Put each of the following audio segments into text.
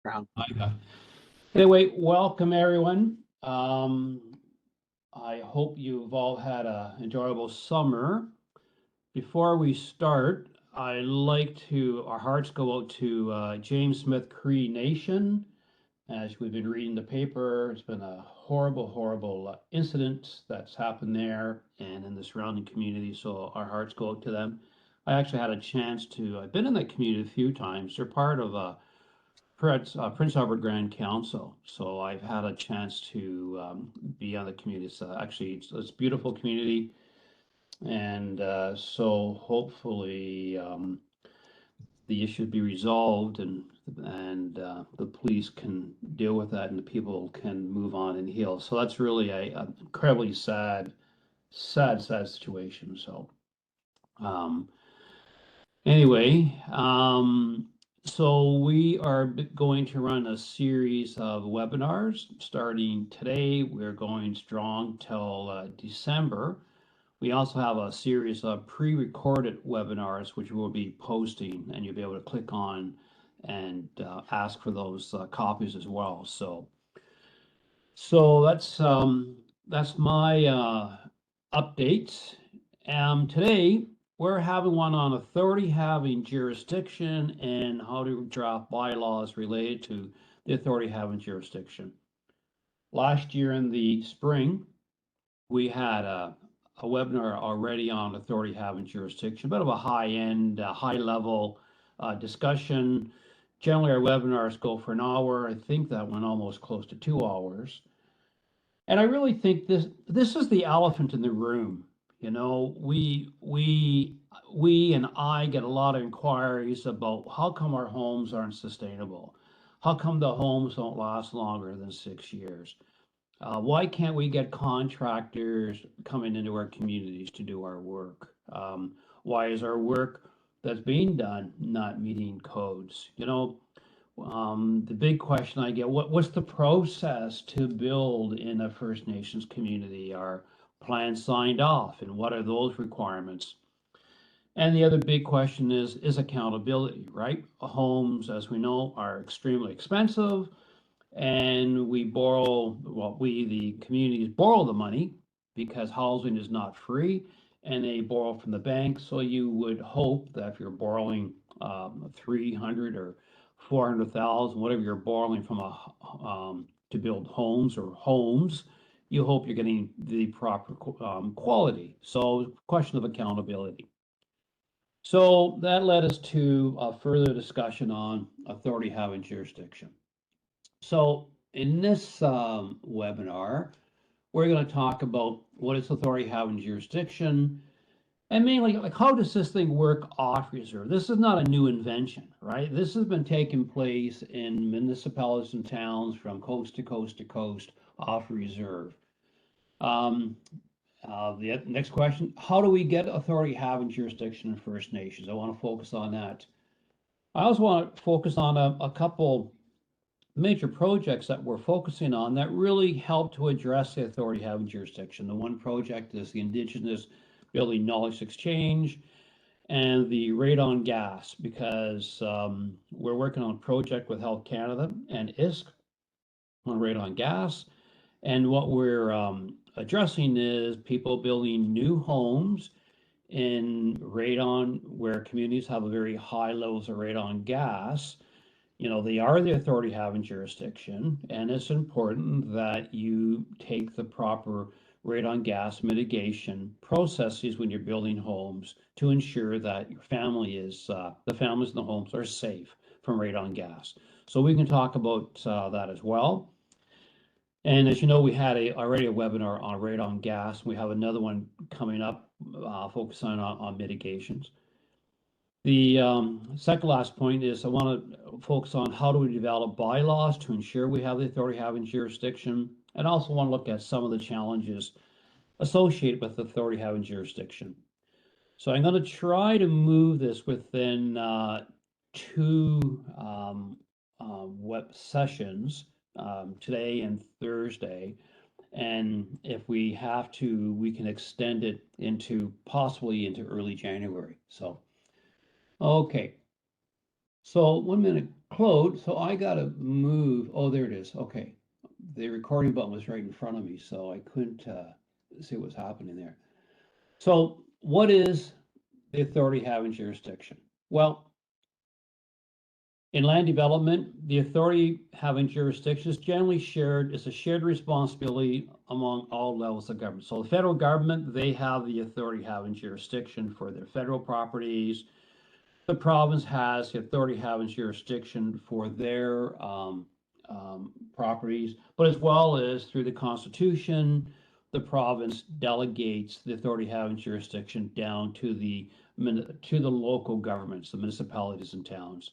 Brown. I got. Anyway, welcome everyone. I hope you've all had a enjoyable summer. Before we start, I like to our hearts go out to James Smith Cree Nation. As we've been reading the paper, it's been a horrible incident that's happened there and in the surrounding community. So our hearts go out to them. I actually had a chance to. I've been in that community a few times. They're part of a Prince Albert Grand Council, so I've had a chance to be on the community. So actually, it's a beautiful community, and so hopefully the issue be resolved, and the police can deal with that, and the people can move on and heal. So that's really a incredibly sad situation. So um, anyway, so we are going to run a series of webinars starting today. We're going strong till December. We also have a series of pre-recorded webinars which we'll be posting, and you'll be able to click on and ask for those copies as well. So that's my update. Today we're having one on authority having jurisdiction and how to draft bylaws related to the authority having jurisdiction. Last year in the spring, we had a webinar already on authority having jurisdiction, a bit of a high-end, high-level discussion. Generally, our webinars go for an hour. I think that went almost close to 2 hours. And I really think this is the elephant in the room. You know, we and I get a lot of inquiries about how come our homes aren't sustainable? How come the homes don't last longer than 6 years? Why can't we get contractors coming into our communities to do our work? Why is our work that's being done not meeting codes? The big question I get, what's the process to build in a First Nations community? Are plans signed off, and what are those requirements? And the other big question is accountability, right? Homes, as we know, are extremely expensive, and the communities borrow the money because housing is not free, and they borrow from the bank. So you would hope that if you're borrowing 300 or 400,000, whatever you're borrowing from to build homes, you hope you're getting the proper quality. So question of accountability. So that led us to a further discussion on authority having jurisdiction. So in this webinar, we're going to talk about what is authority having jurisdiction, and mainly like how does this thing work off reserve? This is not a new invention, right? This has been taking place in municipalities and towns from coast to coast to coast off reserve. Um, the next question, how do we get authority having jurisdiction in First Nations? I want to focus on that. I also want to focus on a couple major projects that we're focusing on that really help to address the authority having jurisdiction. The one project is the Indigenous Building Knowledge Exchange and the radon gas, because we're working on a project with Health Canada and ISK on radon gas. And what we're addressing is people building new homes in radon where communities have a very high levels of radon gas. They are the authority having jurisdiction, and it's important that you take the proper radon gas mitigation processes when you're building homes to ensure that the families in the homes are safe from radon gas. So we can talk about that as well. And as you know, we had already a webinar on radon gas. We have another one coming up focusing on mitigations. The second last point is I want to focus on how do we develop bylaws to ensure we have the authority having jurisdiction, and also want to look at some of the challenges associated with authority having jurisdiction. So I'm going to try to move this within two web sessions, today and Thursday. And if we have to, we can extend it possibly into early January. So, okay. So 1 minute, Claude. So I gotta move. Oh, there it is. Okay. The recording button was right in front of me, so I couldn't see what was happening there. So what is the authority having jurisdiction? Well, in land development, the authority having jurisdiction is generally shared, is a shared responsibility among all levels of government. So the federal government, they have the authority having jurisdiction for their federal properties. The province has the authority having jurisdiction for their properties, but as well as through the Constitution, the province delegates the authority having jurisdiction down to the local governments, the municipalities and towns.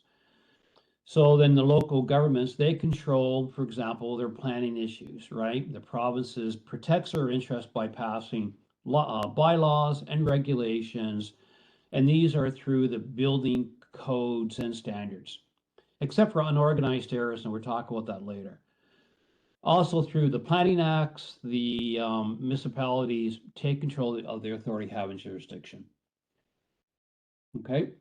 So then the local governments, they control, for example, their planning issues, right? The provinces protects their interest by passing bylaws and regulations, and these are through the building codes and standards, except for unorganized areas, and we'll talk about that later. Also through the planning acts, the municipalities take control of their authority having jurisdiction. Okay.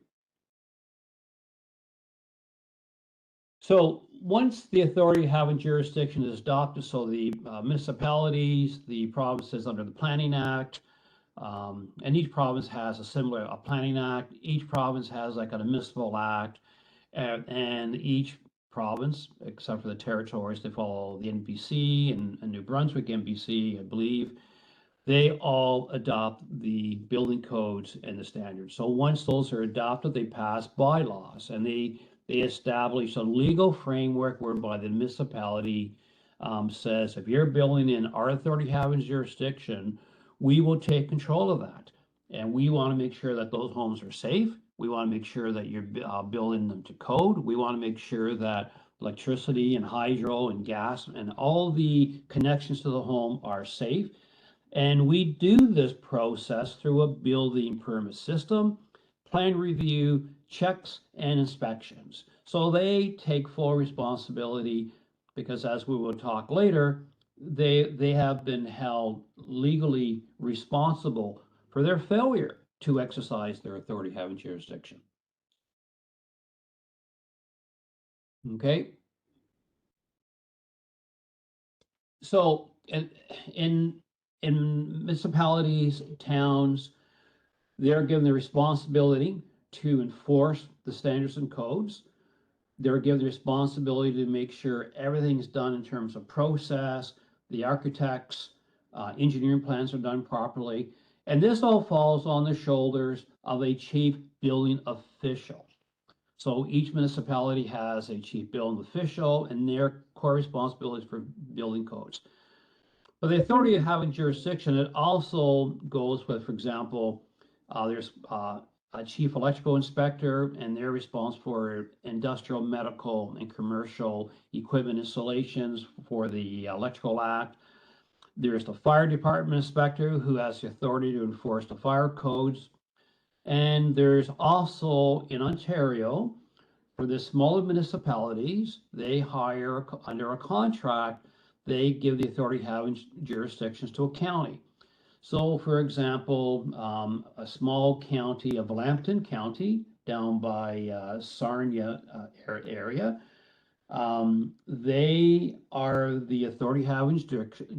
So once the authority having jurisdiction is adopted, so the municipalities, the provinces under the Planning Act, and each province has a similar planning act. Each province has like a municipal act, and each province, except for the territories, they follow the NBC and New Brunswick NBC, I believe. They all adopt the building codes and the standards. So once those are adopted, they pass bylaws, and they establish a legal framework whereby the municipality says, if you're building in our authority having jurisdiction, we will take control of that. And we want to make sure that those homes are safe. We want to make sure that you're building them to code. We want to make sure that electricity and hydro and gas and all the connections to the home are safe. And we do this process through a building permit system, plan review, checks, and inspections. So they take full responsibility because, as we will talk later, they have been held legally responsible for their failure to exercise their authority having jurisdiction. Okay. So in municipalities, towns, they're given the responsibility to enforce the standards and codes. They're given the responsibility to make sure everything's done in terms of process, the architects, engineering plans are done properly. And this all falls on the shoulders of a chief building official. So each municipality has a chief building official and their core responsibilities for building codes. But the authority of having jurisdiction, it also goes with, for example, there's a chief electrical inspector, and they're responsible for industrial, medical, and commercial equipment installations for the Electrical Act. There's the fire department inspector who has the authority to enforce the fire codes. And there's also in Ontario, for the smaller municipalities, they hire under a contract, they give the authority having jurisdictions to a county. So, for example, a small county of Lambton County down by Sarnia area, they are the authority having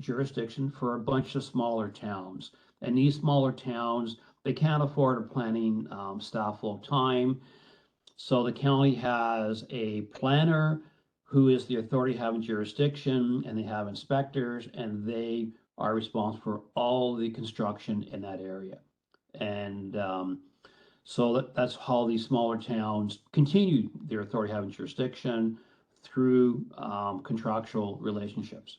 jurisdiction for a bunch of smaller towns. And these smaller towns, they can't afford a planning staff full time. So the county has a planner who is the authority having jurisdiction, and they have inspectors, and they are responsible for all the construction in that area. And so that's how these smaller towns continue their authority having jurisdiction through contractual relationships.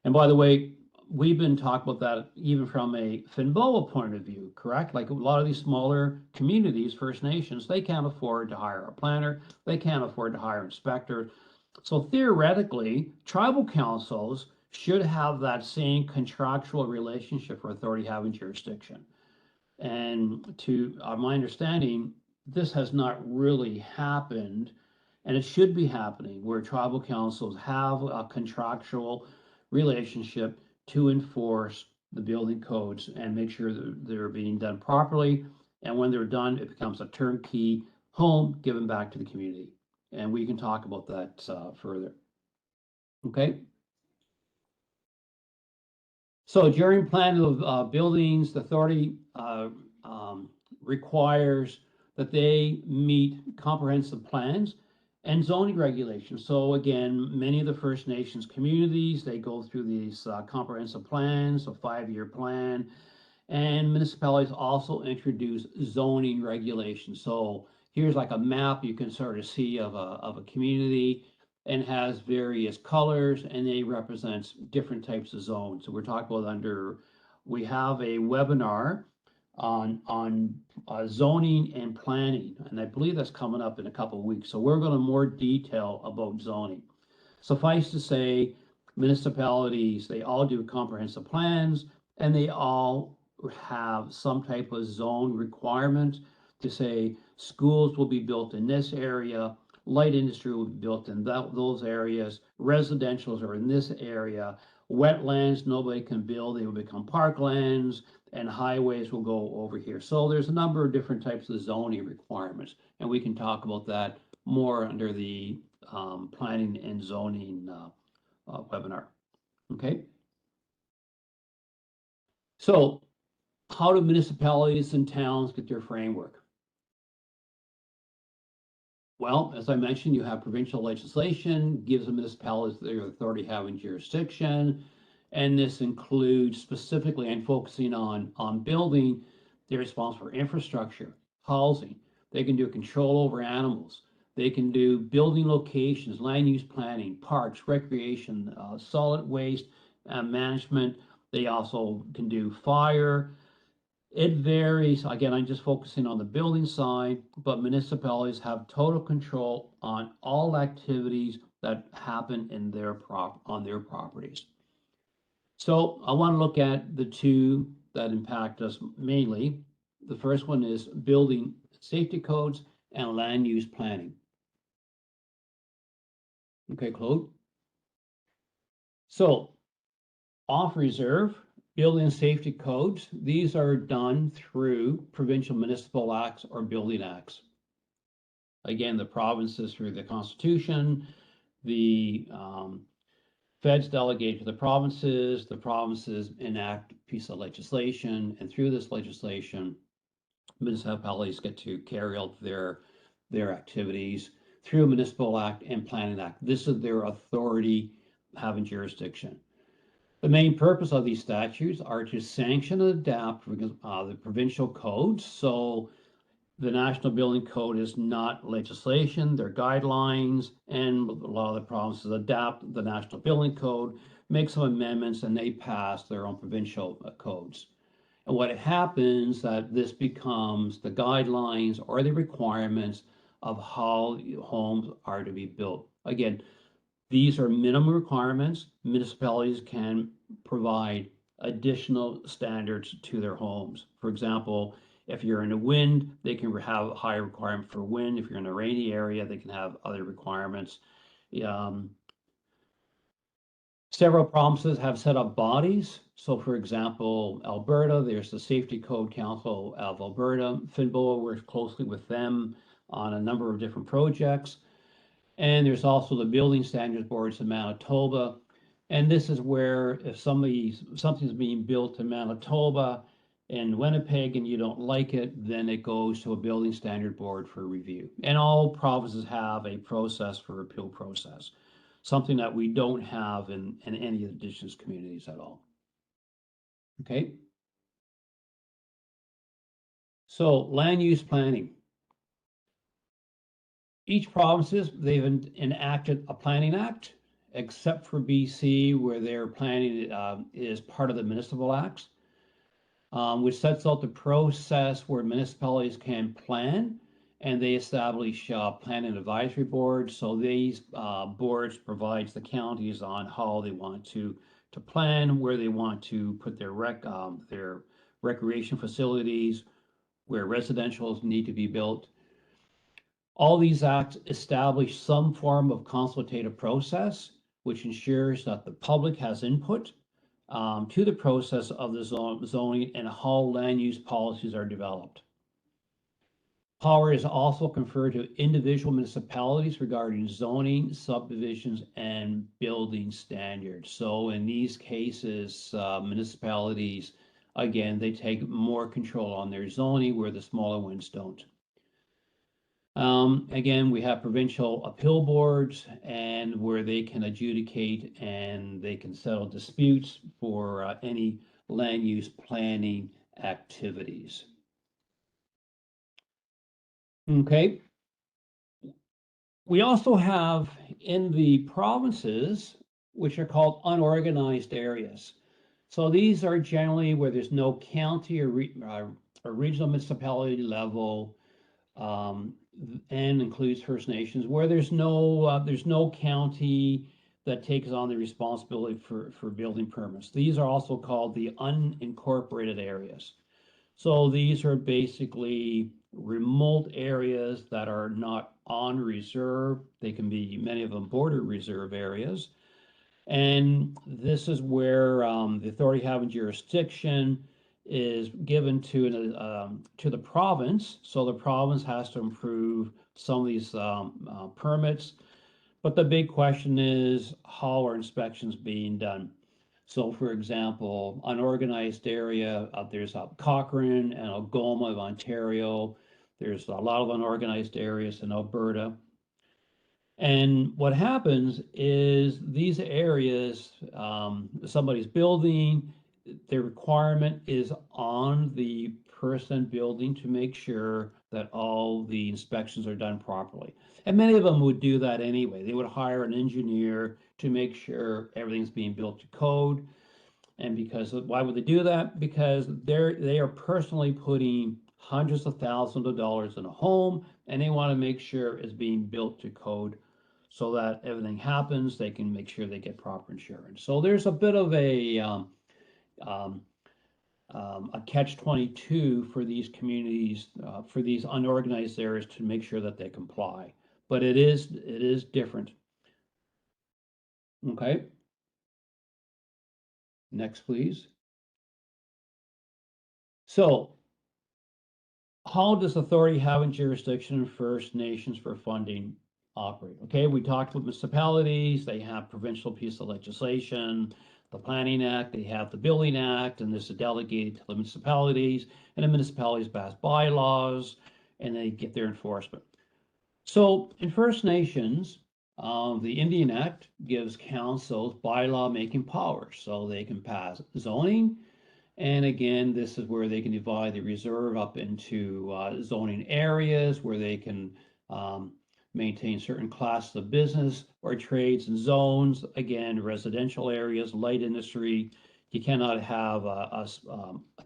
And by the way, we've been talking about that even from a FNNBOA point of view, correct? Like a lot of these smaller communities, First Nations, they can't afford to hire a planner, they can't afford to hire an inspector. So theoretically, tribal councils should have that same contractual relationship for authority having jurisdiction. And to my understanding, this has not really happened, and it should be happening where tribal councils have a contractual relationship to enforce the building codes and make sure that they're being done properly. And when they're done, it becomes a turnkey home given back to the community. And we can talk about that further. Okay. So during planning of buildings, the authority requires that they meet comprehensive plans and zoning regulations. So again, many of the First Nations communities, they go through these comprehensive plans, a 5-year plan, and municipalities also introduce zoning regulations. So here's like a map you can sort of see of a community, and has various colors, and they represent different types of zones. So we're talking about we have a webinar on zoning and planning, and I believe that's coming up in a couple of weeks. So we're going to more detail about zoning. Suffice to say, municipalities, they all do comprehensive plans, and they all have some type of zone requirement to say schools will be built in this area, light industry will be built in those areas, residentials are in this area, wetlands nobody can build, they will become parklands, and highways will go over here. So there's a number of different types of zoning requirements, and we can talk about that more under the planning and zoning webinar. Okay. So how do municipalities and towns get their framework? Well, as I mentioned, you have provincial legislation, gives the municipalities their authority having jurisdiction, and this includes specifically and focusing on building, they're responsible for infrastructure, housing, they can do control over animals, they can do building locations, land use planning, parks, recreation, solid waste management, they also can do fire. It varies. Again, I'm just focusing on the building side, but municipalities have total control on all activities that happen in on their properties. So I want to look at the two that impact us mainly. The first one is building safety codes and land use planning. Okay, Claude. So off reserve, building safety codes, these are done through provincial municipal acts or building acts. Again, the provinces through the Constitution, the feds delegate to the provinces enact a piece of legislation, and through this legislation, municipalities get to carry out their activities through a municipal act and planning act. This is their authority having jurisdiction. The main purpose of these statutes are to sanction and adapt the provincial codes. So the National Building Code is not legislation, they're guidelines, and a lot of the provinces adapt the National Building Code, make some amendments, and they pass their own provincial codes. And what happens that this becomes the guidelines or the requirements of how homes are to be built. Again, these are minimum requirements. Municipalities can provide additional standards to their homes. For example, if you're in a wind, they can have a higher requirement for wind. If you're in a rainy area, they can have other requirements. Several provinces have set up bodies. So for example, Alberta, there's the Safety Code Council of Alberta. FNNBOA works closely with them on a number of different projects. And there's also the Building Standards Boards in Manitoba. And this is where if something's being built in Manitoba and Winnipeg and you don't like it, then it goes to a building standard board for review. And all provinces have a process for appeal process, something that we don't have in any of the Indigenous communities at all. Okay. So land use planning. Each provinces, they've enacted a planning act, except for BC, where their planning is part of the municipal acts, which sets out the process where municipalities can plan, and they establish planning advisory boards. So these boards provides the counties on how they want to plan, where they want to put their recreation facilities, where residentials need to be built. All these acts establish some form of consultative process, which ensures that the public has input to the process of the zoning and how land use policies are developed. Power is also conferred to individual municipalities regarding zoning, subdivisions, and building standards. So in these cases, municipalities, again, they take more control on their zoning where the smaller ones don't. Again, we have provincial appeal boards and where they can adjudicate and they can settle disputes for any land use planning activities. Okay. We also have in the provinces, which are called unorganized areas. So these are generally where there's no county or regional municipality level, and includes First Nations, where there's no county that takes on the responsibility for building permits. These are also called the unincorporated areas. So these are basically remote areas that are not on reserve. They can be, many of them, border reserve areas. And this is where the authority having jurisdiction is given to the province. So the province has to improve some of these permits. But the big question is, how are inspections being done? So for example, unorganized area, there's Cochrane and Algoma of Ontario. There's a lot of unorganized areas in Alberta. And what happens is these areas, somebody's building, the requirement is on the person building to make sure that all the inspections are done properly. And many of them would do that anyway. They would hire an engineer to make sure everything's being built to code. And because why would they do that? Because they are personally putting hundreds of thousands of dollars in a home, and they want to make sure it's being built to code so that everything happens. They can make sure they get proper insurance. So there's a bit of a catch-22 for these communities, for these unorganized areas, to make sure that they comply. But it is different. Okay. Next, please. So how does authority having jurisdiction in First Nations for funding operate? Okay, we talked with municipalities. They have provincial piece of legislation, the Planning Act, they have the Building Act, and this is delegated to the municipalities, and the municipalities pass bylaws, and they get their enforcement. So in First Nations, the Indian Act gives councils bylaw making powers, so they can pass zoning. And again, this is where they can divide the reserve up into zoning areas where they can maintain certain classes of business or trades and zones. Again, residential areas, light industry. You cannot have a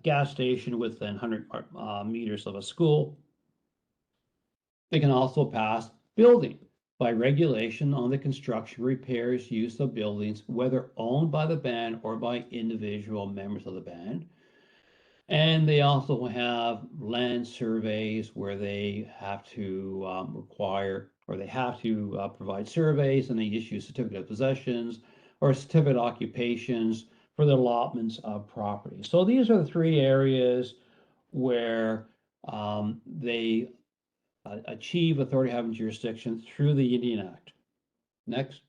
gas station within 100 meters of a school. They can also pass building by regulation on the construction, repairs, use of buildings, whether owned by the band or by individual members of the band. And they also have land surveys where they have to require, or they have to provide surveys, and they issue certificate of possessions or certificate of occupations for the allotments of property. So these are the three areas where they achieve authority having jurisdiction through the Indian Act. Next.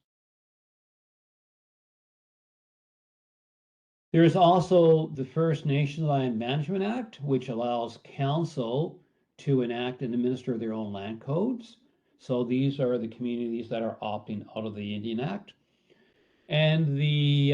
There is also the First Nations Land Management Act, which allows council to enact and administer their own land codes. So these are the communities that are opting out of the Indian Act. And the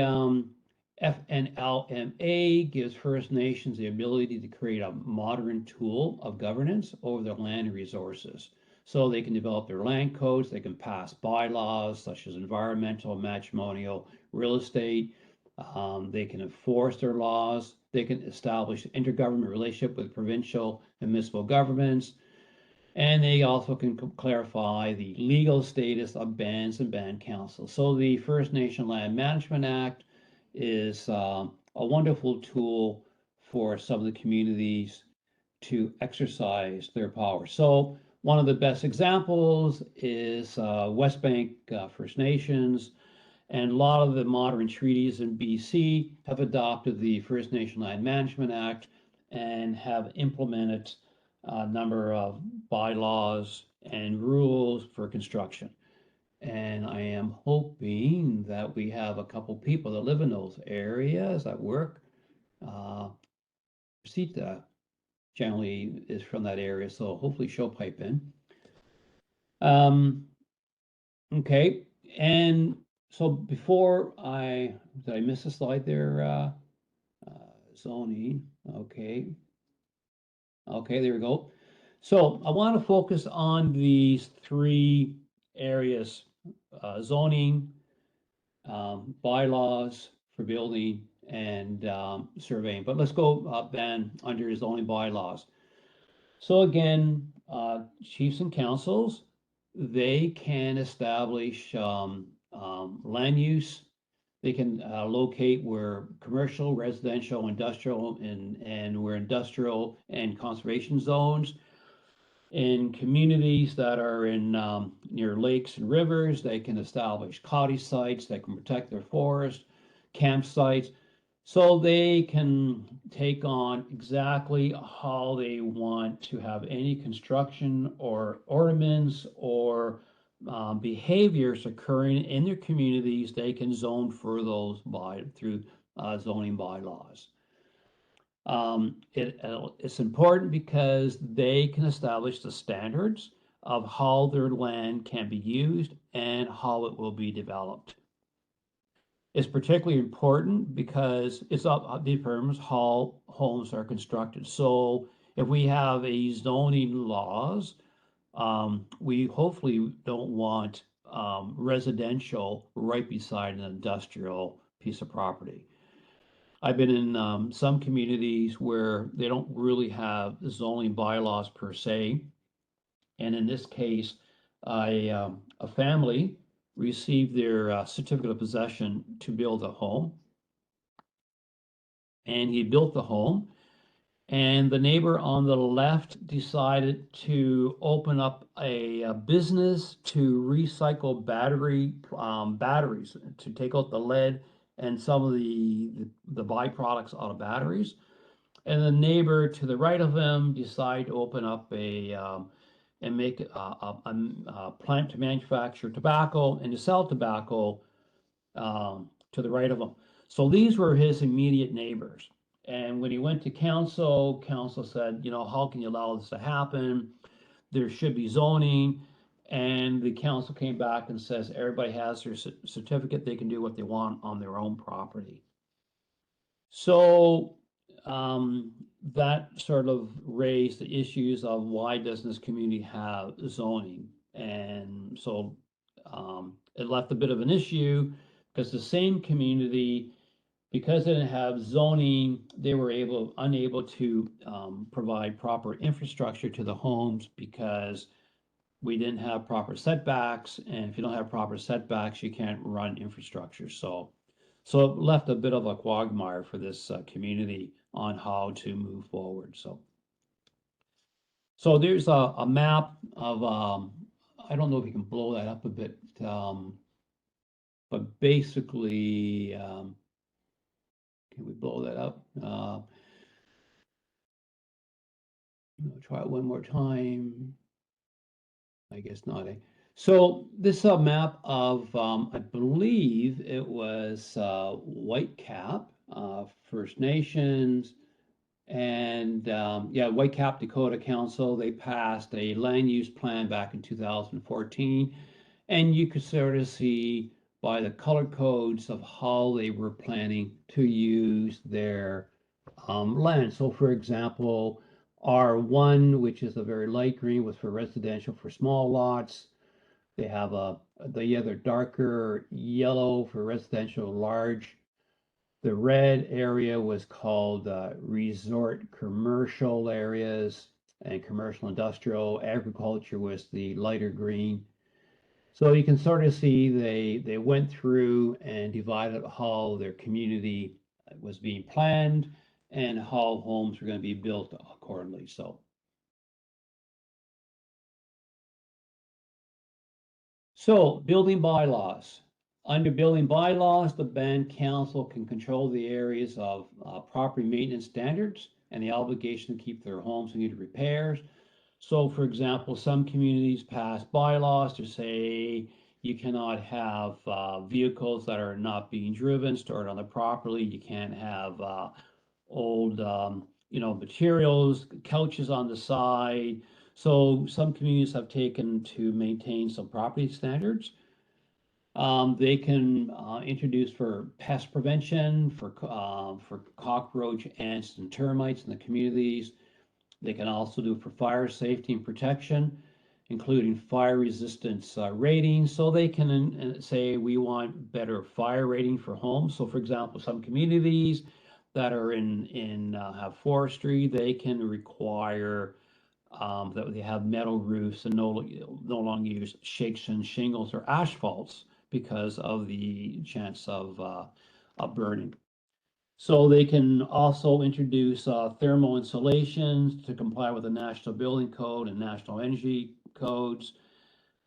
FNNBOA gives First Nations the ability to create a modern tool of governance over their land resources. So they can develop their land codes, they can pass bylaws such as environmental, matrimonial, real estate. They can enforce their laws. They can establish intergovernmental relationship with provincial and municipal governments. And they also can clarify the legal status of bands and band councils. So the First Nation Land Management Act is a wonderful tool for some of the communities to exercise their power. So one of the best examples is West Bank First Nations, and a lot of the modern treaties in BC have adopted the First Nation Land Management Act and have implemented a number of bylaws and rules for construction. And I am hoping that we have a couple people that live in those areas at work. Rosita generally is from that area, so hopefully she'll pipe in. Okay, and so before did I miss a slide there? Zoning, okay. Okay, there we go. So I want to focus on these three areas, zoning, bylaws for building, and surveying. But let's go, Ben, under zoning bylaws. So again, chiefs and councils, they can establish land use. They can locate where commercial, residential, industrial, and where industrial and conservation zones. In communities that are in near lakes and rivers, they can establish cottage sites, they can protect their forest, campsites, so they can take on exactly how they want to have any construction or ornaments or behaviors occurring in their communities. They can zone for those through zoning bylaws. It's important because they can establish the standards of how their land can be used and how it will be developed. It's particularly important because it determines how homes are constructed. So if we have a zoning laws, we hopefully don't want residential right beside an industrial piece of property. I've been in some communities where they don't really have zoning bylaws per se. And in this case, a family received their certificate of possession to build a home. And he built the home. And the neighbor on the left decided to open up a business to recycle batteries, to take out the lead and some of the byproducts out of batteries. And the neighbor to the right of him decided to open up and make a plant to manufacture tobacco and to sell tobacco to the right of him. So these were his immediate neighbors. And when he went to council, council said, you know, how can you allow this to happen? There should be zoning. And the council came back and says everybody has their certificate. They can do what they want on their own property. So that sort of raised the issues of why doesn't this community have zoning? And so it left a bit of an issue because the same community, because they didn't have zoning, they were unable to provide proper infrastructure to the homes because we didn't have proper setbacks. And if you don't have proper setbacks, you can't run infrastructure. So it left a bit of a quagmire for this community on how to move forward. So there's a map of, I don't know if you can blow that up a bit, but basically, can we blow that up? Try it one more time. I guess not. So this is a map of, I believe it was Whitecap, First Nations, and yeah, Whitecap Dakota Council. They passed a land use plan back in 2014, and you could sort of see by the color codes of how they were planning to use their land. So for example, R1, which is a very light green, was for residential for small lots. They have the other darker yellow for residential large. The red area was called resort commercial areas, and commercial industrial. Agriculture was the lighter green. So you can sort of see they went through and divided how their community was being planned and how homes were going to be built accordingly. So building bylaws. Under building bylaws, the band council can control the areas of property maintenance standards, and the obligation to keep their homes in need of repairs. So, for example, some communities pass bylaws to say you cannot have vehicles that are not being driven stored on the property. You can't have old, materials, couches on the side. So some communities have taken to maintain some property standards. They can introduce for pest prevention, for cockroach, ants, and termites in the communities. They can also do for fire safety and protection, including fire resistance ratings. So they can say we want better fire rating for homes. So for example, some communities that are in have forestry, they can require that they have metal roofs and no longer use shakes and shingles or asphalts because of the chance of burning. So they can also introduce thermal insulations to comply with the National Building Code and National Energy Codes.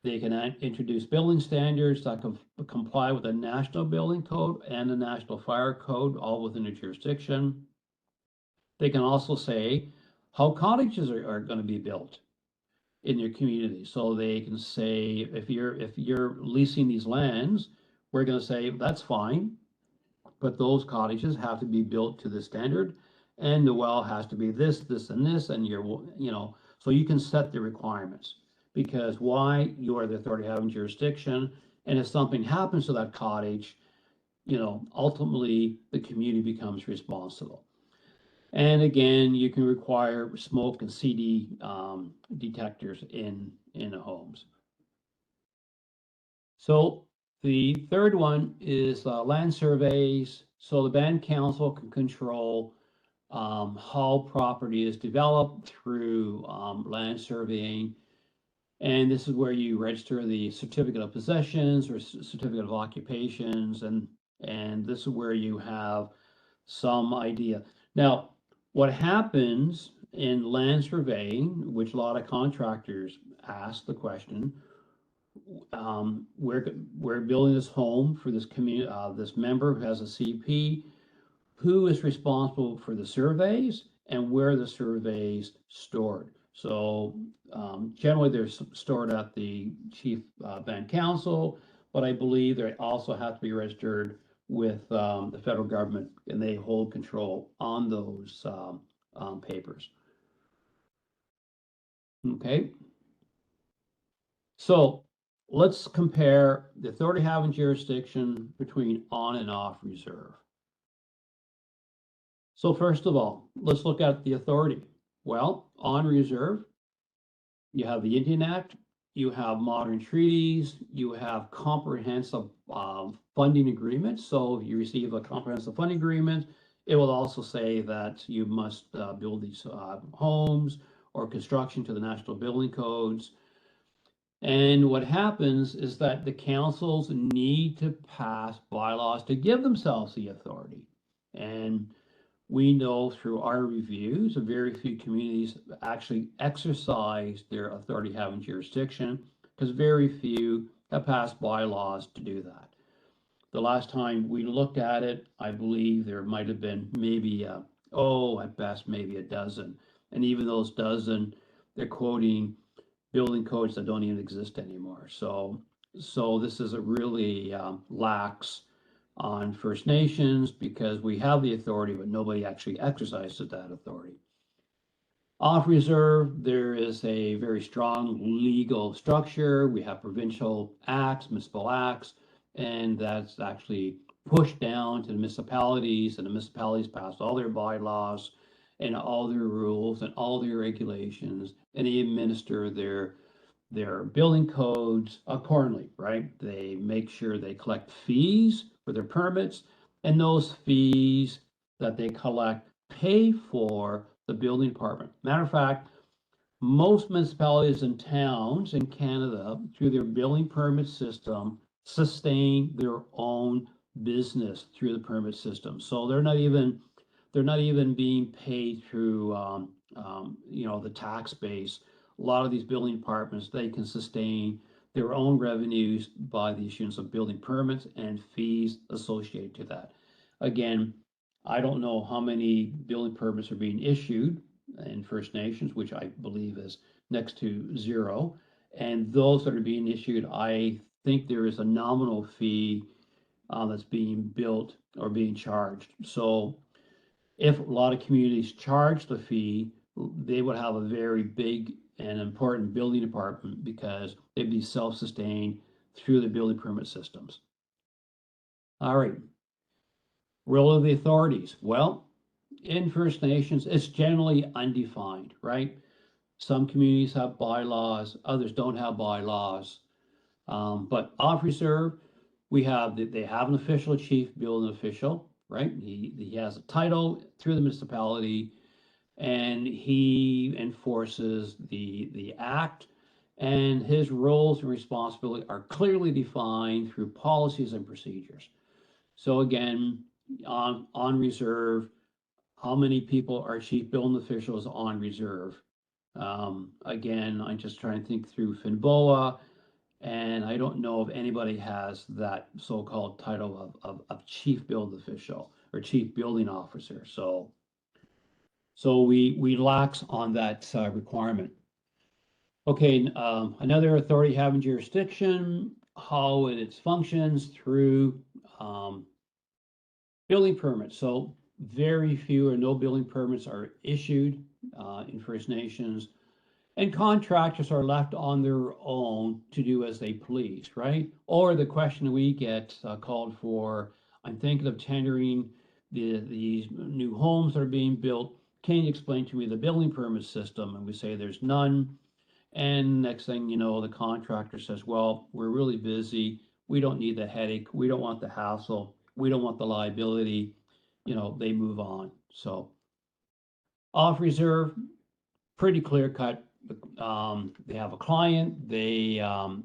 They can introduce building standards that comply with the National Building Code and the National Fire Code, all within a jurisdiction. They can also say how cottages are going to be built in your community. So they can say, if you're leasing these lands, we're going to say that's fine, but those cottages have to be built to the standard, and the well has to be this, this, and this, and so you can set the requirements. Because why? You are the authority having jurisdiction, and if something happens to that cottage, ultimately the community becomes responsible. And again, you can require smoke and CD detectors in the homes. So the third one is land surveys. So the band council can control how property is developed through land surveying. And this is where you register the certificate of possessions or certificate of occupations. And this is where you have some idea. Now, what happens in land surveying, which a lot of contractors ask the question, we're building this home for this community, this member who has a CP, who is responsible for the surveys and where the surveys stored. So generally they're stored at the chief band council, but I believe they also have to be registered with the federal government, and they hold control on those papers. Okay. So let's compare the authority having jurisdiction between on and off reserve. So first of all, let's look at the authority. Well, on reserve, you have the Indian Act, you have modern treaties, you have comprehensive funding agreements. So if you receive a comprehensive funding agreement, it will also say that you must build these homes or construction to the national building codes. And what happens is that the councils need to pass bylaws to give themselves the authority. And we know through our reviews, very few communities actually exercise their authority having jurisdiction, because very few have passed bylaws to do that. The last time we looked at it, I believe there might have been maybe, at best, maybe a dozen. And even those dozen, they're quoting building codes that don't even exist anymore. So this is a really lax on First Nations, because we have the authority, but nobody actually exercises that authority. Off reserve, there is a very strong legal structure. We have provincial acts, municipal acts, and that's actually pushed down to the municipalities, and the municipalities pass all their bylaws and all their rules and all their regulations, and they administer their building codes accordingly, right? They make sure they collect fees for their permits, and those fees that they collect pay for the building department. Matter of fact, most municipalities and towns in Canada, through their building permit system, sustain their own business through the permit system. So they're not even being paid through the tax base. A lot of these building departments, they can sustain their own revenues by the issuance of building permits and fees associated to that. Again, I don't know how many building permits are being issued in First Nations, which I believe is next to zero. And those that are being issued, I think there is a nominal fee that's being built or being charged. So if a lot of communities charge the fee, they would have a very big and important building department because they'd be self-sustained through the building permit systems. All right. Role of the authorities. Well, in First Nations, it's generally undefined, right? Some communities have bylaws, others don't have bylaws. But off reserve, they have an official chief building official, right? He has a title through the municipality, and he enforces the act, and his roles and responsibility are clearly defined through policies and procedures. So again, on reserve, how many people are chief building officials on reserve? Again, I'm just trying to think through FNNBOA, and I don't know if anybody has that so-called title of chief building official or chief building officer. So we lax on that requirement. Okay, another authority having jurisdiction, how it functions through building permits. So very few or no building permits are issued in First Nations, and contractors are left on their own to do as they please, right? Or the question we get called for, I'm thinking of tendering these new homes that are being built. Can you explain to me the building permit system? And we say there's none. And next thing you know, the contractor says, well, we're really busy. We don't need the headache. We don't want the hassle. We don't want the liability. They move on. So off reserve, pretty clear cut. They have a client,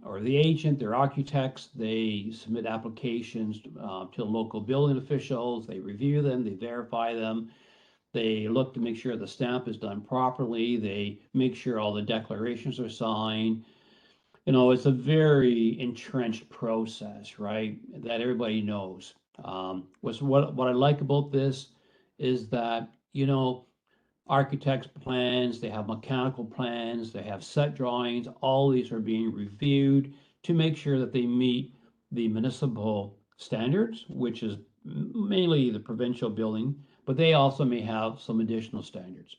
or the agent, they're architects, they submit applications to local building officials, they review them, they verify them, they look to make sure the stamp is done properly, they make sure all the declarations are signed. It's a very entrenched process, right? That everybody knows. What I like about this is that, architects' plans, they have mechanical plans, they have set drawings, all these are being reviewed to make sure that they meet the municipal standards, which is mainly the provincial building, but they also may have some additional standards.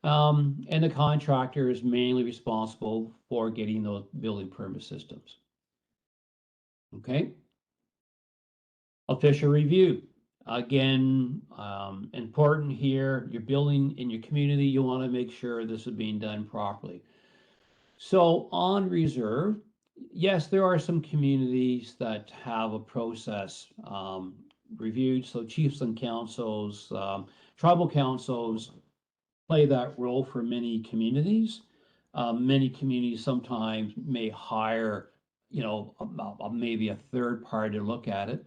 And the contractor is mainly responsible for getting those building permit systems. Okay. Official review. Again, important here, you're building in your community, you want to make sure this is being done properly. So on reserve, yes, there are some communities that have a process reviewed. So chiefs and councils, tribal councils play that role for many communities. Many communities sometimes may hire, maybe a third party to look at it.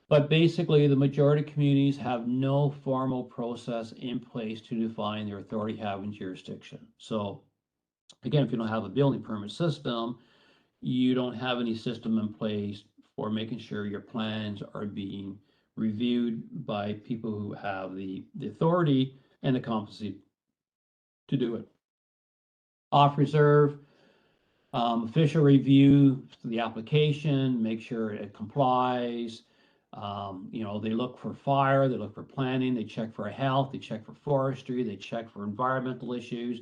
But basically, the majority of communities have no formal process in place to define their authority having jurisdiction. So again, if you don't have a building permit system, you don't have any system in place for making sure your plans are being reviewed by people who have the authority and the competency to do it. Off reserve, official review the application, make sure it complies. They look for fire, they look for planning, they check for health, they check for forestry, they check for environmental issues,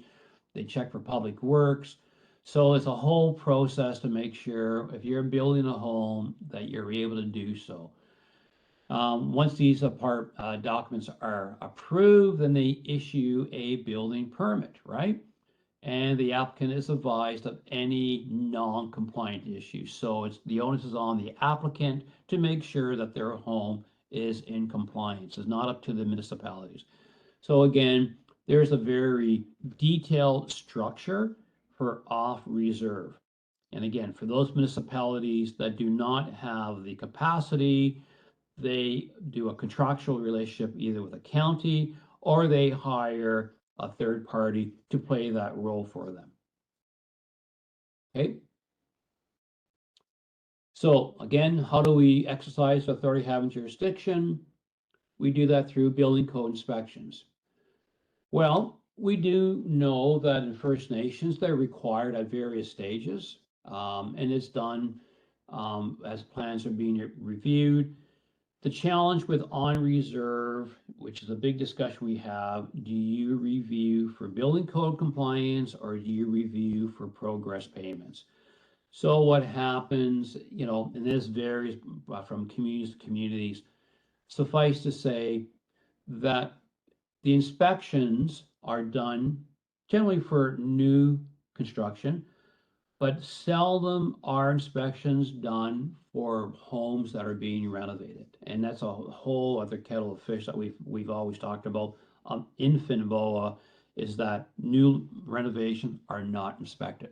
they check for public works. So it's a whole process to make sure if you're building a home that you're able to do so. Once these documents are approved, then they issue a building permit, right? And the applicant is advised of any non-compliant issues. So the onus is on the applicant to make sure that their home is in compliance. It's not up to the municipalities. So again, there's a very detailed structure for off reserve. And again, for those municipalities that do not have the capacity, they do a contractual relationship either with a county or they hire a third party to play that role for them. Okay. So again, how do we exercise authority having jurisdiction? we do that through building code inspections. Well, we do know that in First Nations, they're required at various stages, and it's done as plans are being reviewed. The challenge with on reserve, which is a big discussion we have, do you review for building code compliance or do you review for progress payments? So what happens, and this varies from communities to communities. Suffice to say that the inspections are done generally for new construction, but seldom are inspections done for homes that are being renovated. And that's a whole other kettle of fish that we've always talked about in FNNBOA, is that new renovations are not inspected.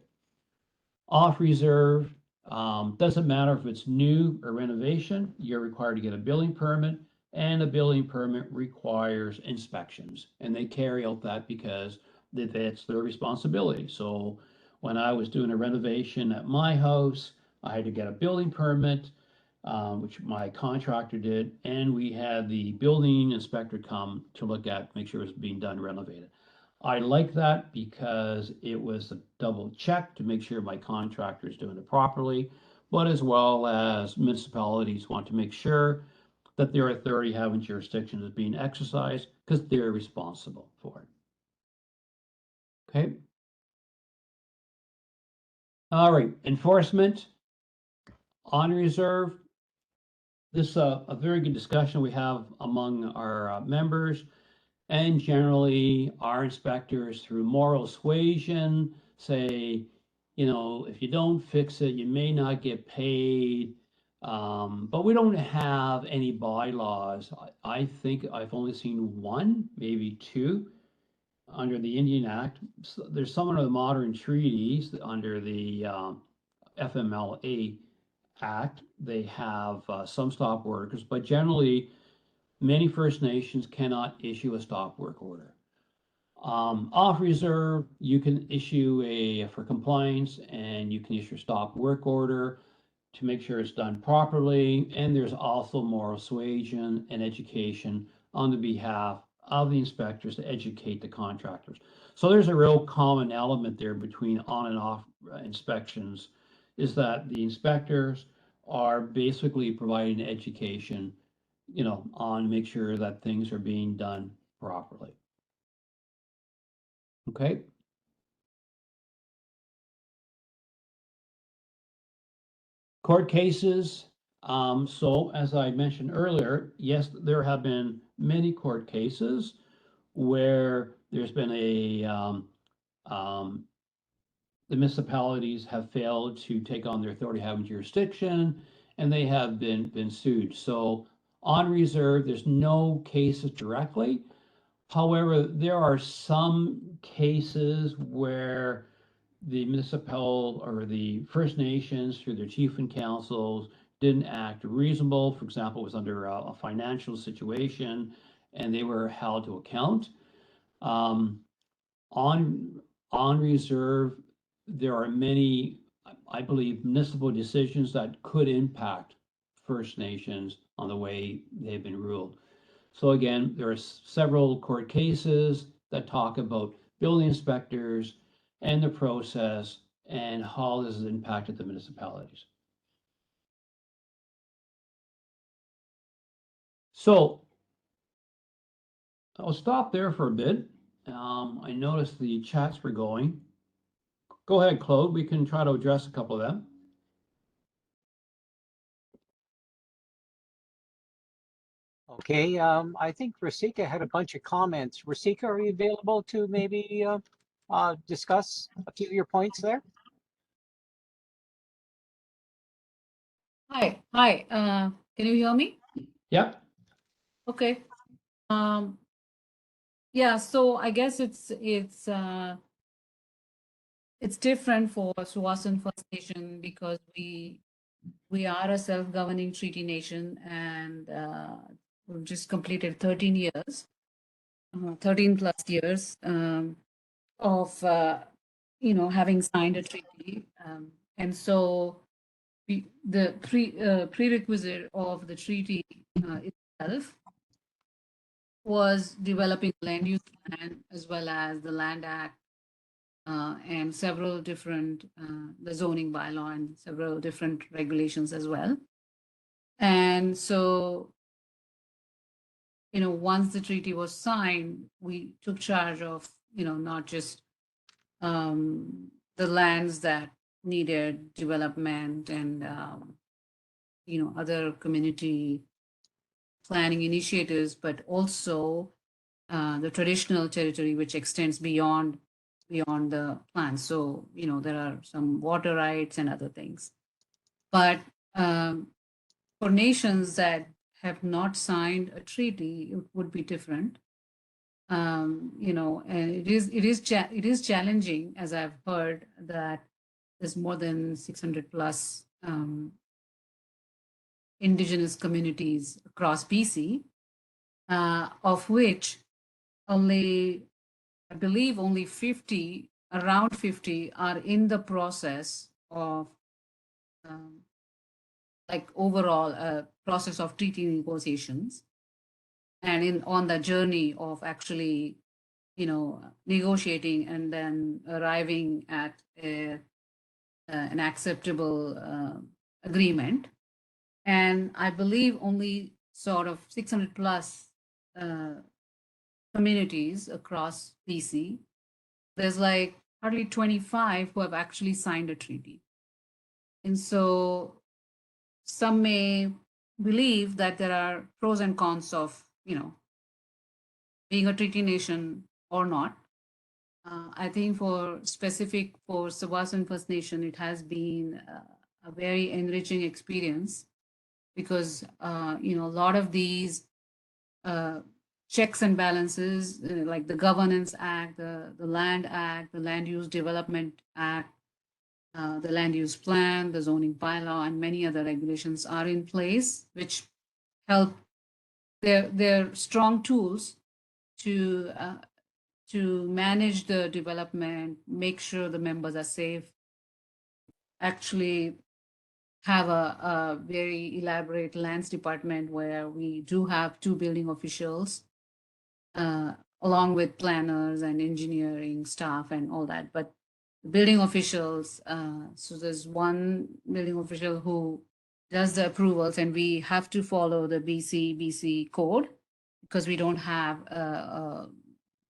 Off reserve, doesn't matter if it's new or renovation, you're required to get a building permit, and a building permit requires inspections, and they carry out that because that's their responsibility. So when I was doing a renovation at my house, I had to get a building permit, which my contractor did, and we had the building inspector come to look at, make sure it was being done, renovated. I like that because it was a double check to make sure my contractor is doing it properly, but as well as municipalities want to make sure that their authority having jurisdiction is being exercised because they're responsible for it. Okay. All right, enforcement on reserve. This is a very good discussion we have among our members, and generally our inspectors through moral suasion say, if you don't fix it, you may not get paid. But we don't have any bylaws. I think I've only seen one, maybe two, under the Indian Act. So there's some of the modern treaties under the FMLA Act. They have some stop workers, but generally, many First Nations cannot issue a stop work order. Off reserve, you can issue for compliance, and you can issue a stop work order to make sure it's done properly. And there's also moral suasion and education on the behalf of the inspectors to educate the contractors. So there's a real common element there between on and off inspections, is that the inspectors are basically providing education, on make sure that things are being done properly. Okay. Court cases. So as I mentioned earlier, yes, there have been many court cases where there's been the municipalities have failed to take on their authority having jurisdiction, and they have been sued. So on reserve, there's no cases directly. However, there are some cases where the municipal or the First Nations through their chief and councils didn't act reasonable. For example, it was under a financial situation and they were held to account. On reserve, there are many, I believe, municipal decisions that could impact First Nations on the way they've been ruled. So again, there are several court cases that talk about building inspectors and the process and how this has impacted the municipalities. So I'll stop there for a bit. I noticed the chats were going. Go ahead, Claude. We can try to address a couple of them. Okay, I think Rasika had a bunch of comments. Rasika, are you available to maybe discuss a few of your points there? Hi, can you hear me? Yep. Okay. Yeah, so I guess it's different for Suwasan First Nation because we are a self-governing treaty nation, and we've just completed 13 years, 13 plus years of having signed a treaty, and so the prerequisite of the treaty itself was developing land use plan as well as the Land Act and several different, the zoning bylaw and several different regulations as well. And so, once the treaty was signed, we took charge of, not just the lands that needed development and, other community planning initiatives, but also the traditional territory, which extends beyond the plan. So, there are some water rights and other things. But for nations that have not signed a treaty, it would be different. And it is challenging, as I've heard, that there's more than 600 plus indigenous communities across BC, of which only, I believe, only 50, around 50, are in the process of like overall process of treaty negotiations, and on the journey of actually, negotiating and then arriving at an acceptable agreement. And I believe only sort of 600 plus communities across BC. There's like hardly 25 who have actually signed a treaty. And so some may believe that there are pros and cons of, being a treaty nation or not. I think for Sawasan First Nation, it has been a very enriching experience because, a lot of these checks and balances, like the Governance Act, the Land Act, the Land Use Development Act, the Land Use Plan, the Zoning Bylaw, and many other regulations are in place, which help. They're strong tools to manage the development, make sure the members are safe, actually have a very elaborate lands department where we do have 2 building officials, along with planners and engineering staff and all that. But building officials, so there's one building official who does the approvals, and we have to follow the BC code because we don't have a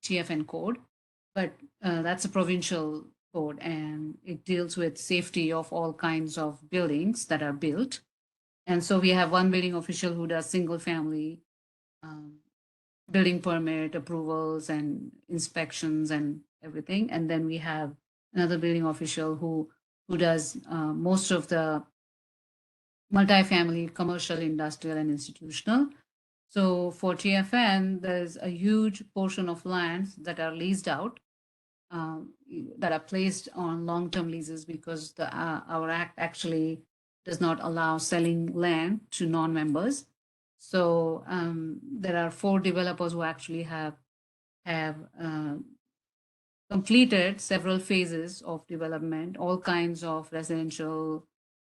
TFN code, but that's a provincial code, and it deals with safety of all kinds of buildings that are built. And so we have one building official who does single family building permit approvals and inspections and everything. And then we have another building official who does most of the multifamily, commercial, industrial, and institutional. So for TFN, there's a huge portion of lands that are leased out, that are placed on long-term leases because our act actually does not allow selling land to non-members. So there are 4 developers who actually have completed several phases of development, all kinds of residential,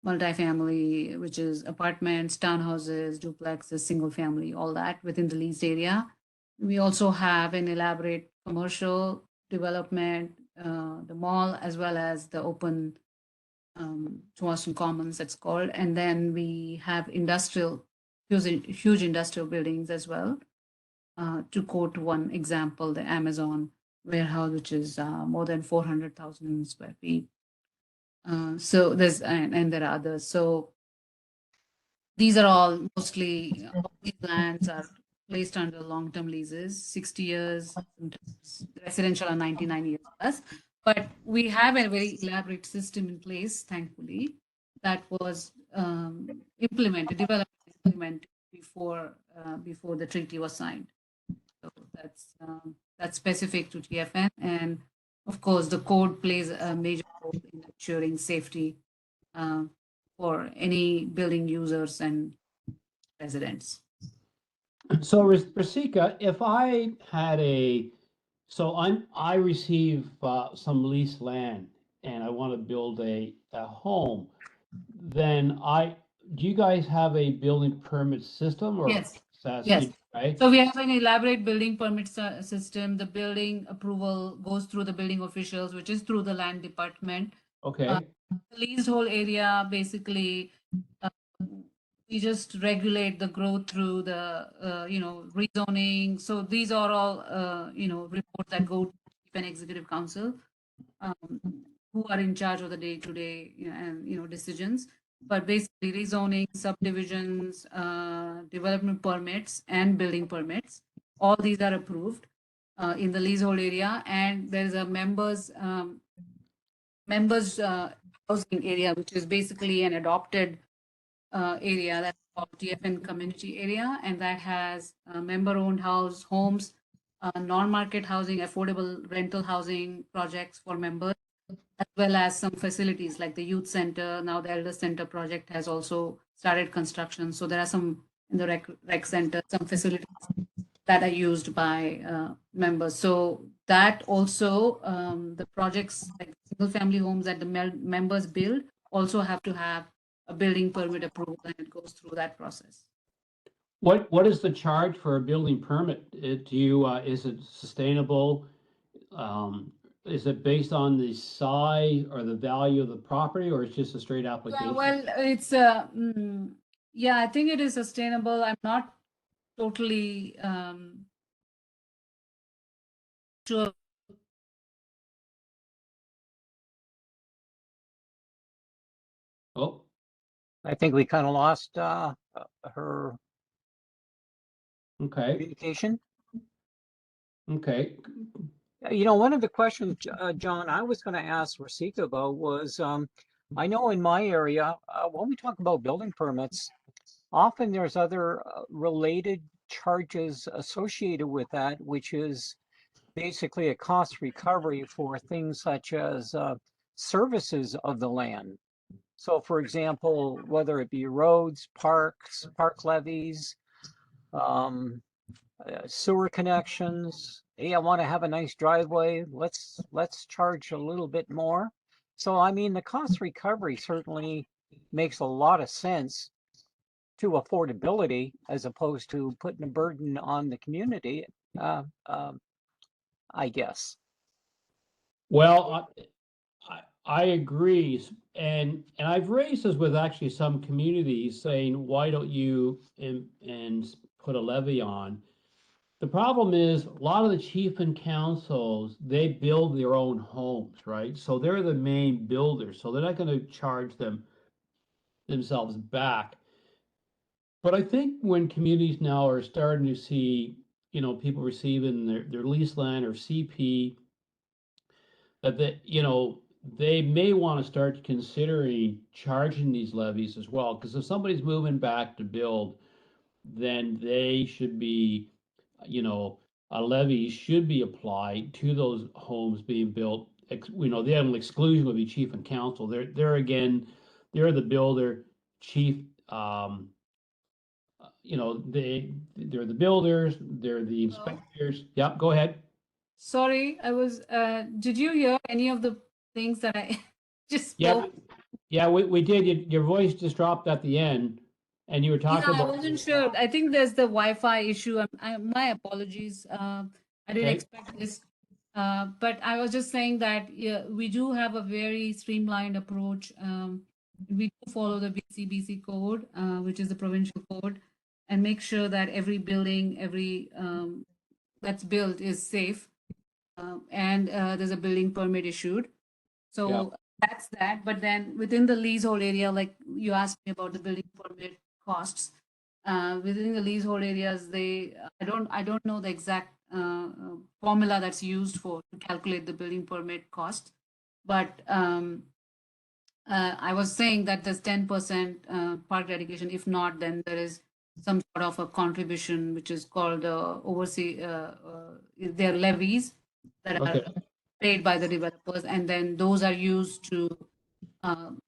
multifamily, which is apartments, townhouses, duplexes, single family, all that within the leased area. We also have an elaborate commercial development, the mall, as well as the open Tawasin Commons, that's called. And then we have huge industrial buildings as well. To quote one example, the Amazon warehouse, which is more than 400,000 square feet. So there's, and there are others. So these are all mostly, all these lands are placed under long-term leases, 60 years, residential are 99 years plus. But we have a very elaborate system in place, thankfully, that was developed before the treaty was signed. So that's specific to TFN. And of course, the code plays a major role in ensuring safety for any building users and residents. So Rasika, if I had I receive some leased land and I want to build a home, then do you guys have a building permit system or? Yes. process, Yes. right? So we have an elaborate building permit system. The building approval goes through the building officials, which is through the land department. Okay, The leasehold area, basically, uh, we just regulate the growth through the, rezoning. So these are all, reports that go to an executive council, um, who are in charge of the day-to-day, and, decisions. But basically rezoning, subdivisions, development permits and building permits, all these are approved in the leasehold area. And there's a members housing area, which is basically an adopted area that's called TFN community area, and that has member-owned homes, non-market housing, affordable rental housing projects for members, as well as some facilities like the youth center. Now the elder center project has also started construction. So there are some in the rec center, some facilities that are used by members. So that also, the projects like single family homes that the members build also have to have a building permit approval, and it goes through that process. what is the charge for a building permit? Is it sustainable? Is it based on the size or the value of the property, or it's just a straight Yeah, application? well, it's yeah, I think it is sustainable. I'm not totally sure. Oh, I think we kind of lost her okay, communication. okay. One of the questions, John, I was going to ask Rasika about was, I know in my area, when we talk about building permits, often there's other related charges associated with that, which is basically a cost recovery for things such as services of the land. So for example, whether it be roads, parks, park levies, sewer connections. Hey, I want to have a nice driveway. Let's charge a little bit more. So I mean, the cost recovery certainly makes a lot of sense to affordability as opposed to putting a burden on the community. I guess. Well, I agree, and I've raised this with actually some communities saying, why don't you and put a levy on? The problem is a lot of the chief and councils, they build their own homes, right? So they're the main builders, so they're not going to charge themselves back. But I think when communities now are starting to see, people receiving their lease land or CP, that they may want to start considering charging these levies as well. Because if somebody's moving back to build, then they should be, a levy should be applied to those homes being built. The only exclusion would be chief and council. They're again, they're the builder, chief. They're the builders, they're the inspectors. Yeah, go ahead. Sorry, did you hear any of the things that I just Yeah, spoke? yeah, we did. Your voice just dropped at the end, and you were Yeah, talking I about. wasn't sure. I think there's the Wi-Fi issue. My apologies. I didn't Okay. expect this. But I was just saying that, yeah, we do have a very streamlined approach. We do follow the BCBC code, which is the provincial code, and make sure that every building, every that's built is safe. And there's a building permit issued. So that's that. But then within the leasehold area, like you asked me about the building permit costs, within the leasehold areas, I don't know the exact formula that's used to calculate the building permit cost. But I was saying that there's 10% park dedication. If not, then there is some sort of a contribution, which is called their levies that are Okay. paid by the developers, and then those are used to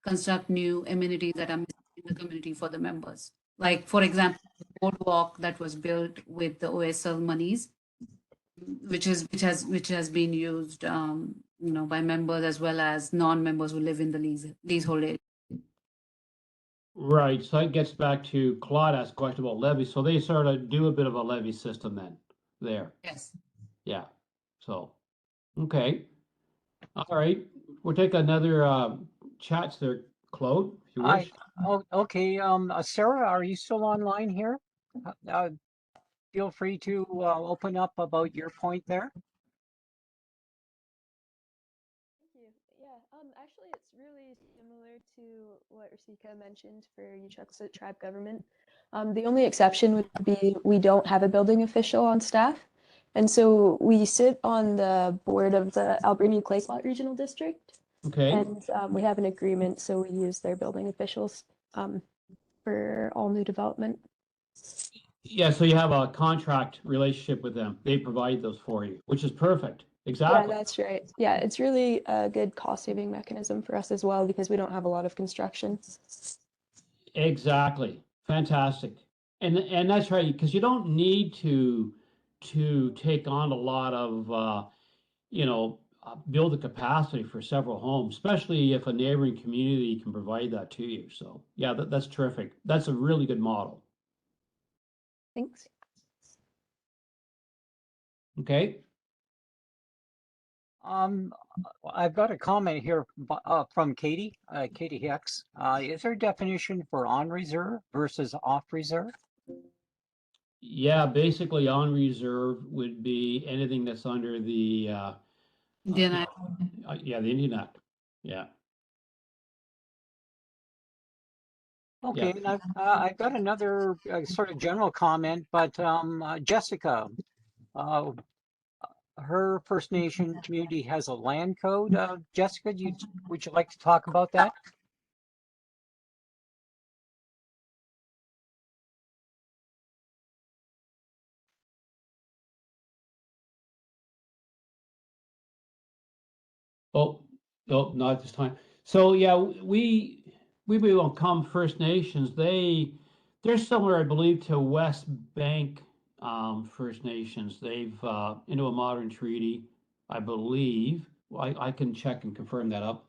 construct new amenities that are missing in the community for the members. Like, for example, the boardwalk that was built with the OSL monies, which has been used, by members as well as non-members who live in the leasehold area. Right, so that gets back to Claude's question about levies. So they sort of do a bit of a levy system then, there. Yes. Yeah, so, okay. All right, we'll take another chats there, Claude, if you wish. Oh, okay. Sarah, are you still online here? Feel free to open up about your point there. Thank you. Yeah, actually, it's really similar to what Rasika mentioned for Utrecht tribe government. The only exception would be we don't have a building official on staff. And so we sit on the board of the Alberni Clay Plot Regional District. Okay, And we have an agreement, so we use their building officials for all new development. yeah, so you have a contract relationship with them. They provide those for you, which is perfect. Exactly. Yeah, that's right. Yeah, it's really a good cost-saving mechanism for us as well because we don't have a lot of construction. Exactly. Fantastic. And that's right, because you don't need to take on a lot of build the capacity for several homes, especially if a neighboring community can provide that to you. So yeah, that's terrific. That's a really good model. Thanks. Okay. I've got a comment here from Katie, Katie Hicks. Is there a definition for on reserve versus off reserve? Yeah, basically on reserve would be anything that's under the Then yeah, the Indian Act. Yeah. Okay, and I've got another sort of general comment, but Jessica, her First Nation community has a land code. Jessica, would you like to talk about that? Oh, no, not at this time. So yeah, we become First Nations. They're similar, I believe, to West Bank First Nations. They've into a modern treaty, I believe. I can check and confirm that up.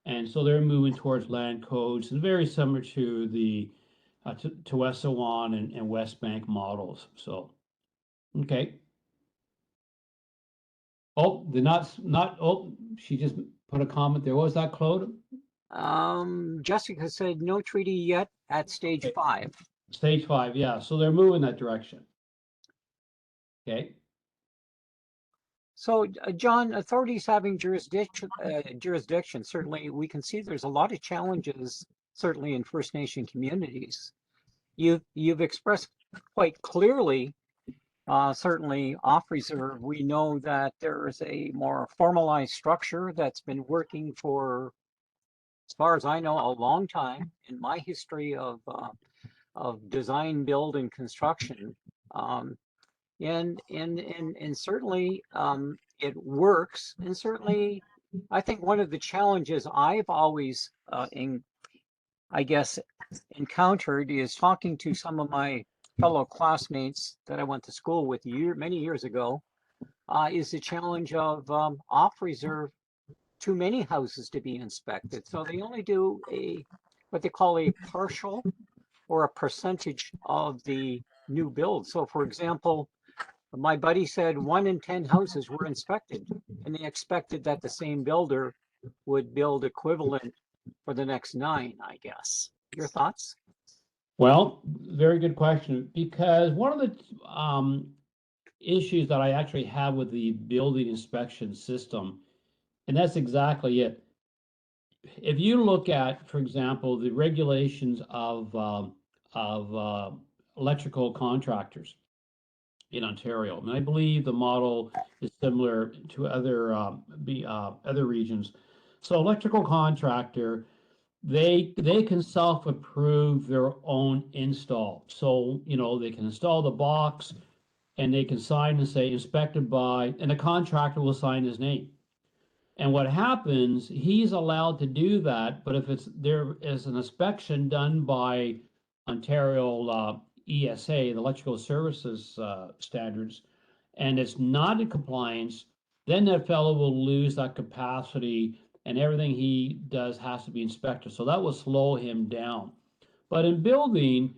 And so they're moving towards land codes and very similar to the to Wessawan and West Bank models. So okay. Oh, they're not. Oh, she just put a comment there. What was that, Claude? Jessica said no treaty yet at stage Okay. 5. Stage 5, yeah. So they're moving that direction. Okay. So, John, authorities having jurisdiction, certainly we can see there's a lot of challenges, certainly in First Nation communities. You've expressed quite clearly, certainly off reserve, we know that there is a more formalized structure that's been working for, as far as I know, a long time in my history of design, build, and construction. And certainly it works. And certainly, I think one of the challenges I've always, I guess, encountered is talking to some of my fellow classmates that I went to school with many years ago, is the challenge of off reserve, too many houses to be inspected. So they only do what they call a partial or a percentage of the new build. So for example, my buddy said 1 in 10 houses were inspected, and they expected that the same builder would build equivalent for the next 9, I guess. Your thoughts? Well, very good question, because one of the issues that I actually have with the building inspection system, and that's exactly it. If you look at, for example, the regulations of electrical contractors in Ontario, and I believe the model is similar to other regions. So electrical contractor, they can self-approve their own install. So, they can install the box and they can sign and say inspected by, and the contractor will sign his name. And what happens, he's allowed to do that, but if there is an inspection done by Ontario ESA, the Electrical Services Standards, and it's not in compliance, then that fellow will lose that capacity and everything he does has to be inspected. So that will slow him down. But in building,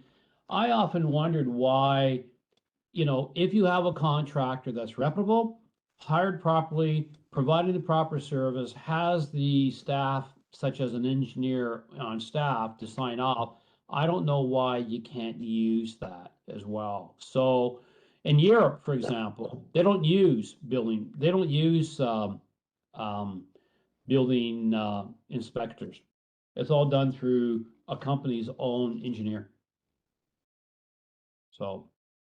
I often wondered why, if you have a contractor that's reputable, hired properly, providing the proper service, has the staff, such as an engineer on staff, to sign off, I don't know why you can't use that as well. So in Europe, for example, they don't use building building inspectors. It's all done through a company's own engineer. So,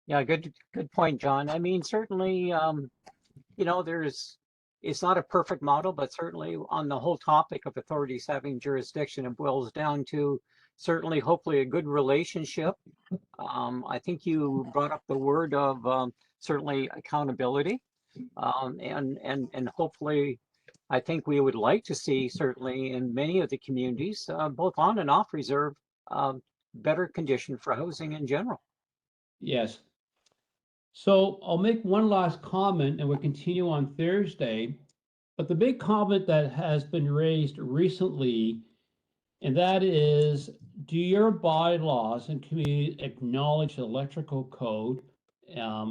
Yeah, good point, John. I mean, certainly, it's not a perfect model, but certainly on the whole topic of authorities having jurisdiction, it boils down to certainly, hopefully, a good relationship. I think you brought up the word of certainly accountability, and hopefully, I think we would like to see certainly in many of the communities, both on and off reserve, better condition for housing in general. yes. So I'll make one last comment and we'll continue on Thursday. But the big comment that has been raised recently, and that is, do your bylaws and communities acknowledge the electrical code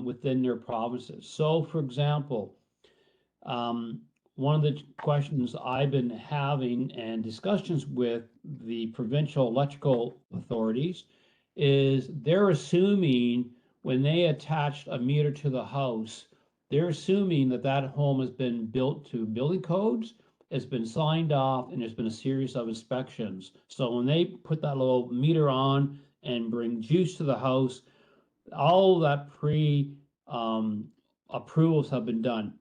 within their provinces? So, for example, one of the questions I've been having and discussions with the provincial electrical authorities is they're assuming when they attached a meter to the house, they're assuming that that home has been built to building codes, it's been signed off, and there's been a series of inspections. So when they put that little meter on and bring juice to the house, all that approvals have been done.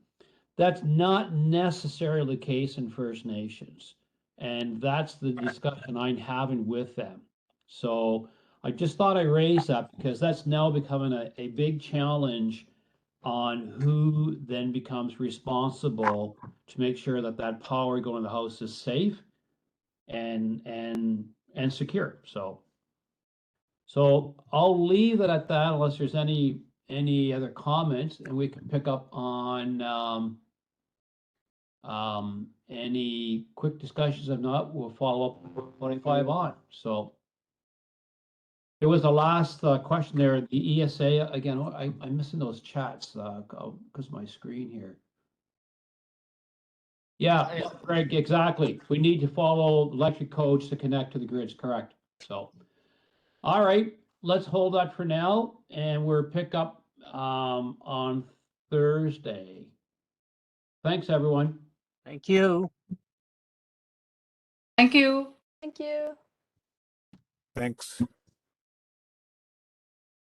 That's not necessarily the case in First Nations. And that's the discussion I'm having with them. So I just thought I raised that because that's now becoming a big challenge on who then becomes responsible to make sure that that power going to the house is safe and secure. So I'll leave it at that unless there's any other comments, and we can pick up on any quick discussions. If not, we'll follow up with 25 on. So there was a last question there. The ESA again. I'm missing those chats because of my screen here. Yeah, Greg, exactly. We need to follow electric codes to connect to the grids. Correct. So, all right, let's hold that for now, and we'll pick up on Thursday. Thanks, everyone. Thank you. Thank you. Thank you. Thanks.